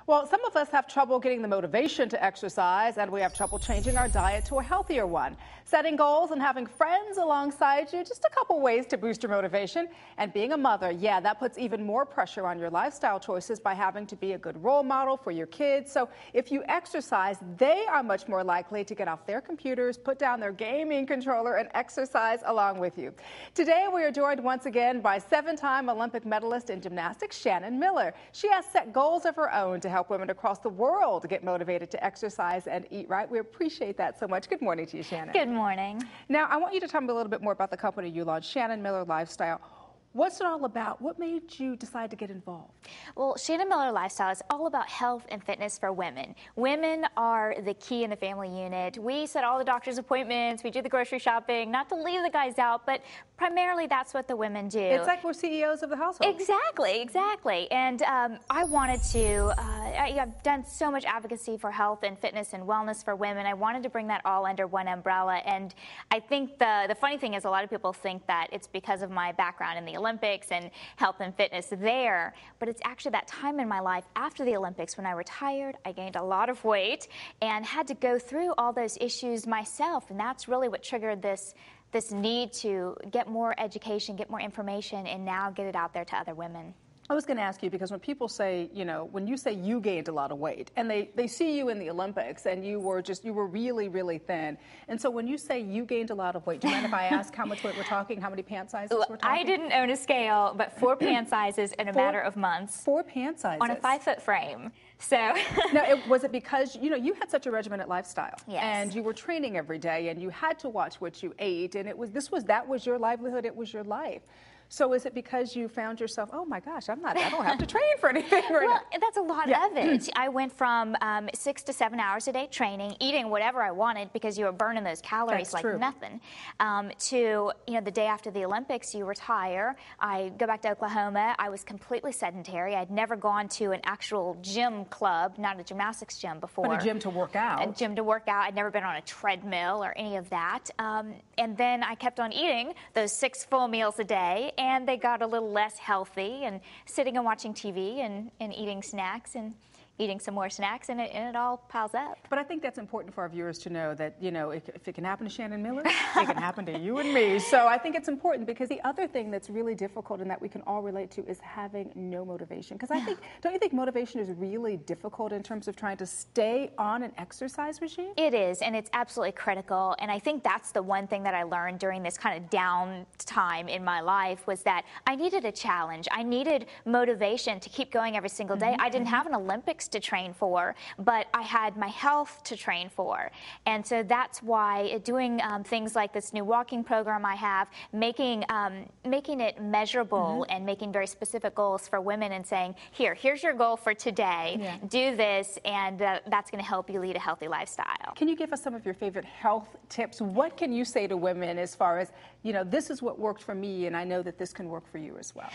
Well, some of us have trouble getting the motivation to exercise, and we have trouble changing our diet to a healthier one. Setting goals and having friends alongside you, just a couple ways to boost your motivation. And being a mother, yeah, that puts even more pressure on your lifestyle choices by having to be a good role model for your kids. So if you exercise, they are much more likely to get off their computers, put down their gaming controller, and exercise along with you. Today, we are joined once again by 7-time Olympic medalist in gymnastics, Shannon Miller. She has set goals of her own to help women across the world get motivated to exercise and eat right. We appreciate that so much. Good morning to you, Shannon. Good morning. Now, I want you to tell me a little bit more about the company you launched, Shannon Miller Lifestyle. What's it all about? What made you decide to get involved? Well, Shannon Miller Lifestyle is all about health and fitness for women. Women are the key in the family unit. We set all the doctor's appointments, we do the grocery shopping, not to leave the guys out, but primarily that's what the women do. It's like we're CEOs of the household. Exactly, exactly. And I wanted to, I've done so much advocacy for health and fitness and wellness for women. I wanted to bring that all under one umbrella. And I think the funny thing is a lot of people think that it's because of my background in the Olympics and health and fitness there, but it's actually that time in my life after the Olympics when I retired, I gained a lot of weight and had to go through all those issues myself, and that's really what triggered this need to get more education, get more information, and now get it out there to other women. I was going to ask you, because when people say, you know, when you say you gained a lot of weight and they see you in the Olympics and you were really, really thin. And so when you say you gained a lot of weight, do you mind if I ask how much weight we're talking, how many pant sizes we're talking? I didn't own a scale, but 4 pant sizes in a matter of months. 4 pant sizes? On a 5-foot frame. So now, was it because, you know, you had such a regimented lifestyle? Yes. And you were training every day and you had to watch what you ate, and that was your livelihood, it was your life. So is it because you found yourself, oh my gosh, I don't have to train for anything right Well, now? that's a lot of it. I went from 6 to 7 hours a day training, eating whatever I wanted because you were burning those calories like nothing, to, you know, the day after the Olympics, you retire. I go back to Oklahoma. I was completely sedentary. I'd never gone to an actual gym club, not a gymnastics gym before. But a gym to work out. A gym to work out. I'd never been on a treadmill or any of that. And then I kept on eating those 6 full meals a day, and they got a little less healthy, and sitting and watching TV and eating snacks and eating some more snacks, and it all piles up. But I think that's important for our viewers to know that, you know, if it can happen to Shannon Miller, it can happen to you and me. So I think it's important, because the other thing that's really difficult and that we can all relate to is having no motivation. Because I think, don't you think motivation is really difficult in terms of trying to stay on an exercise regime? It is, and it's absolutely critical. And I think that's the one thing that I learned during this kind of down time in my life, was that I needed a challenge. I needed motivation to keep going every single day. I didn't have an Olympics to train for, but I had my health to train for. And so that's why doing things like this new walking program I have, making it measurable and making very specific goals for women and saying, here's your goal for today, do this, and that's going to help you lead a healthy lifestyle. Can you give us some of your favorite health tips? What can you say to women as far as, you know, this is what worked for me, and I know that this can work for you as well?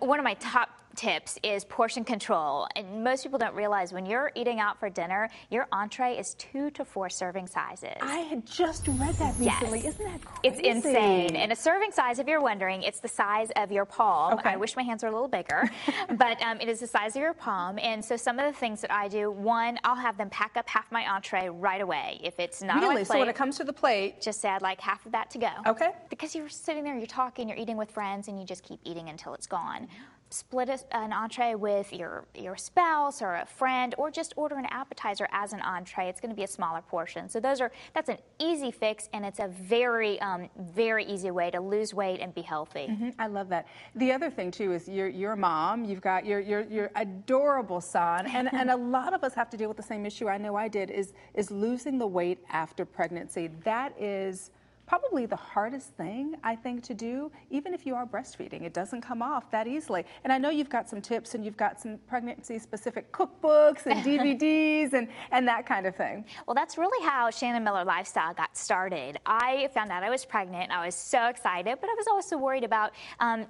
One of my top tips is portion control. And most people don't realize when you're eating out for dinner, your entree is 2 to 4 serving sizes. I had just read that recently. Yes. Isn't that crazy? It's insane. And a serving size, if you're wondering, it's the size of your palm. Okay. I wish my hands were a little bigger, but it is the size of your palm. And so some of the things that I do, one, I'll have them pack up half my entree right away. If it's not on my plate, so when it comes to the plate, just say I'd like half of that to go. Okay. Because you're sitting there, you're talking, you're eating with friends, and you just keep eating until it's gone. Split an entree with your spouse or a friend, or just order an appetizer as an entree. It's going to be a smaller portion. So that's an easy fix, and it's a very, very easy way to lose weight and be healthy. I love that. The other thing too is you're a mom. You've got your adorable son, and a lot of us have to deal with the same issue. I know I did. Is losing the weight after pregnancy. That is probably the hardest thing, I think, to do, even if you are breastfeeding. It doesn't come off that easily. And I know you've got some tips, and you've got some pregnancy-specific cookbooks and DVDs and that kind of thing. Well, that's really how Shannon Miller Lifestyle got started. I found out I was pregnant. I was so excited, but I was also worried about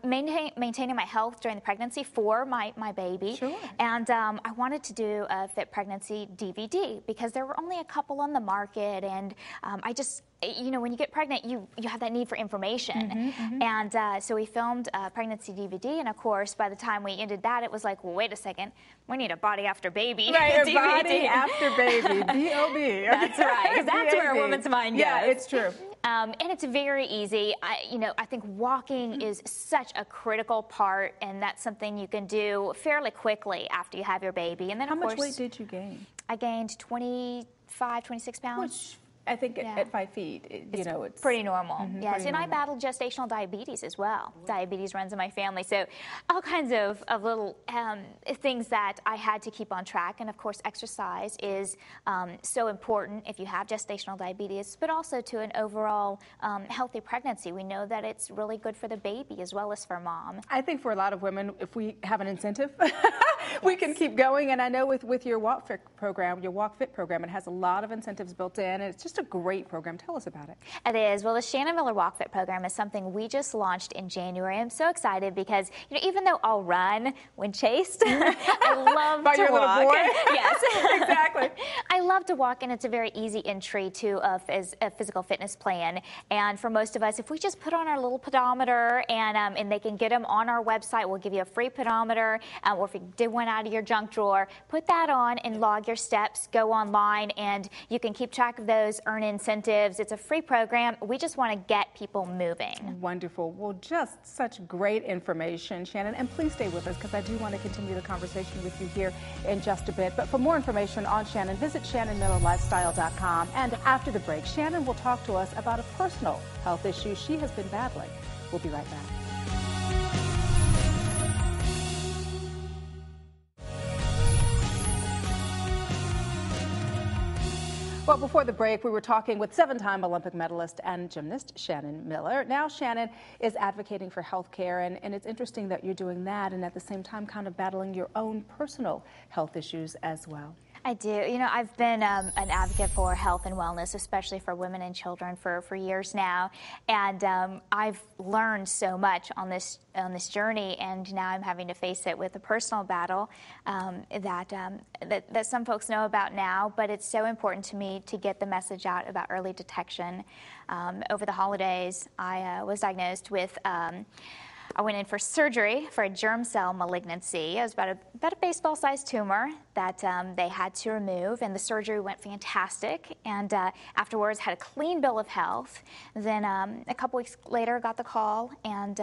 maintaining my health during the pregnancy for my baby. Sure. And I wanted to do a Fit Pregnancy DVD because there were only a couple on the market, and I just you know, when you get pregnant, you have that need for information. And so we filmed a pregnancy DVD, and of course, by the time we ended that, it was like, well, wait a second, we need a body after baby right, DVD. A body after baby, B-O-B. That's right, because that's where a woman's mind goes. Yeah, it's true. And it's very easy. I think walking is such a critical part, and that's something you can do fairly quickly after you have your baby. And then, How of much course, weight did you gain? I gained 25, 26 pounds. Which I think at 5 feet, you know, it's pretty normal. Yes, pretty and normal. I battled gestational diabetes as well. Diabetes runs in my family, so all kinds of little things that I had to keep on track. And of course, exercise is so important if you have gestational diabetes, but also to an overall healthy pregnancy. We know that it's really good for the baby as well as for mom. I think for a lot of women, if we have an incentive, we can keep going. And I know with your Walk Fit program, it has a lot of incentives built in, and it's just a great program. Tell us about it. It is. Well, the Shannon Miller Walk Fit program is something we just launched in January. I'm so excited because, you know, even though I'll run when chased, I love By to your walk. little boy? Yes. Exactly. I love to walk, and it's a very easy entry to a physical fitness plan. And for most of us, if we just put on our little pedometer, and they can get them on our website, we'll give you a free pedometer, or if you did one out of your junk drawer, put that on and log your steps, go online, and you can keep track of those, earn incentives. It's a free program. We just want to get people moving. Wonderful. Well, just such great information, Shannon. And please stay with us because I do want to continue the conversation with you here in just a bit. But for more information on Shannon, visit ShannonMillerLifestyle.com. And after the break, Shannon will talk to us about a personal health issue she has been battling. We'll be right back. Well, before the break, we were talking with 7-time Olympic medalist and gymnast Shannon Miller. Now Shannon is advocating for health care, and it's interesting that you're doing that and at the same time kind of battling your own personal health issues as well. I do. You know, I've been an advocate for health and wellness, especially for women and children, for years now, and I've learned so much on this journey, and now I'm having to face it with a personal battle that some folks know about now. But it's so important to me to get the message out about early detection. Over the holidays, I was diagnosed with. I went in for surgery for a germ cell malignancy. It was about a baseball-sized tumor that they had to remove, and the surgery went fantastic. And afterwards, had a clean bill of health. Then a couple weeks later, got the call and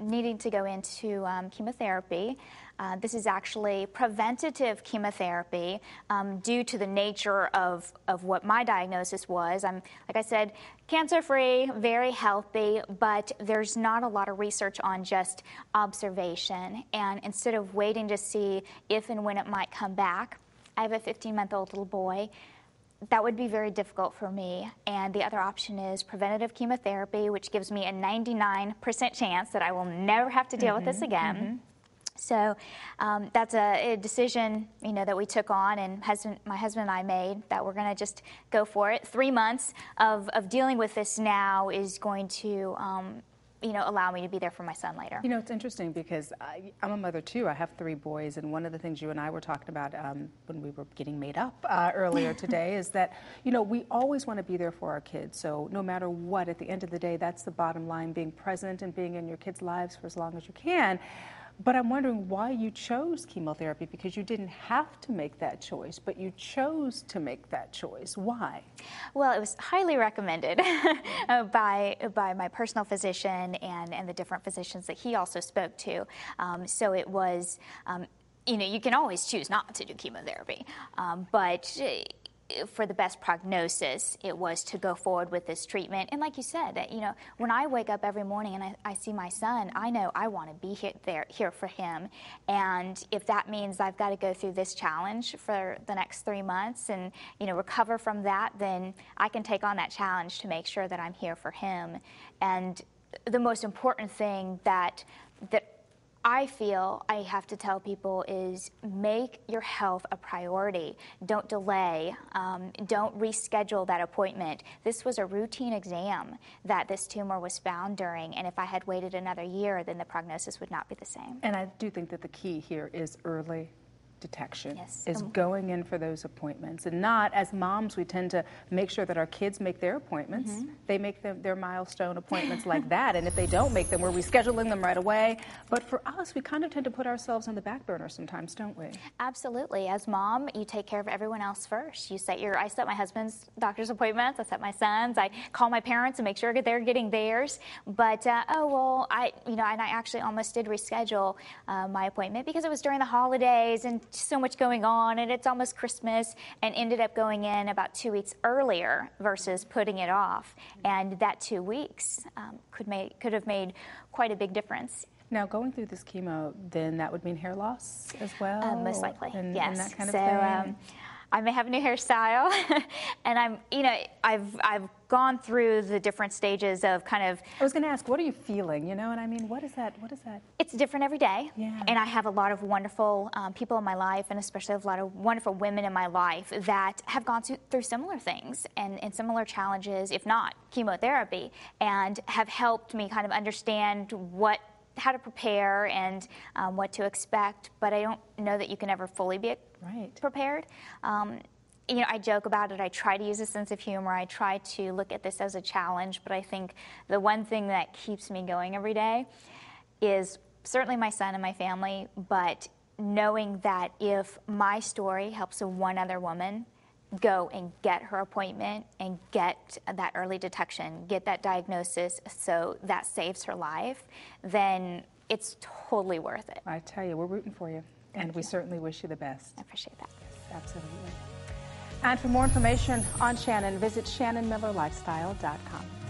needing to go into chemotherapy. This is actually preventative chemotherapy due to the nature of what my diagnosis was. I'm, like I said, cancer-free, very healthy, but there's not a lot of research on just observation. And instead of waiting to see if and when it might come back, I have a 15-month-old little boy. That would be very difficult for me. And the other option is preventative chemotherapy, which gives me a 99% chance that I will never have to deal with this again. So that's a decision, you know, that we took on, and my husband and I made, that we're going to just go for it. 3 months of dealing with this now is going to, you know, allow me to be there for my son later. You know, it's interesting because I'm a mother too. I have 3 boys, and one of the things you and I were talking about when we were getting made up earlier today is that, you know, we always want to be there for our kids. So no matter what, at the end of the day, that's the bottom line, being present and being in your kids' lives for as long as you can. But I'm wondering why you chose chemotherapy, because you didn't have to make that choice, but you chose to make that choice. Why? Well, it was highly recommended by my personal physician and the different physicians that he also spoke to. So it was, you know, you can always choose not to do chemotherapy, but for the best prognosis, it was to go forward with this treatment. And like you said, you know, when I wake up every morning and I see my son, I know I want to be here for him. And if that means I've got to go through this challenge for the next 3 months and, you know, recover from that, then I can take on that challenge to make sure that I'm here for him. And the most important thing that I feel I have to tell people is make your health a priority. Don't delay. Don't reschedule that appointment. This was a routine exam that this tumor was found during, and if I had waited another year, then the prognosis would not be the same. And I do think that the key here is early detection Yes. is going in for those appointments, and not, as moms, we tend to make sure that our kids make their appointments. They make their milestone appointments like that, and if they don't make them, we're rescheduling them right away. But for us, we kind of tend to put ourselves on the back burner sometimes, don't we? Absolutely. As mom, you take care of everyone else first. I set my husband's doctor's appointments. I set my son's. I call my parents and make sure they're getting theirs. But I actually almost did reschedule my appointment because it was during the holidays and so much going on, and it's almost Christmas, and ended up going in about 2 weeks earlier versus putting it off. And that 2 weeks could have made quite a big difference. Now, going through this chemo, then that would mean hair loss as well? Most likely, and, yes. And that kind of thing? I may have a new hairstyle, and I've gone through the different stages of kind of. I was going to ask, what are you feeling? You know, and I mean, what is that? It's different every day, yeah. And I have a lot of wonderful people in my life, and especially a lot of wonderful women in my life that have gone through similar things and similar challenges, if not chemotherapy, and have helped me kind of understand how to prepare and what to expect. But I don't know that you can ever fully be prepared. I joke about it. I try to use a sense of humor. I try to look at this as a challenge. But I think the one thing that keeps me going every day is certainly my son and my family, but knowing that if my story helps one other woman go and get her appointment and get that early detection, get that diagnosis, so that saves her life, then it's totally worth it. I tell you, we're rooting for you, and we certainly wish you the best. I appreciate that. Absolutely. And for more information on Shannon, visit ShannonMillerLifestyle.com.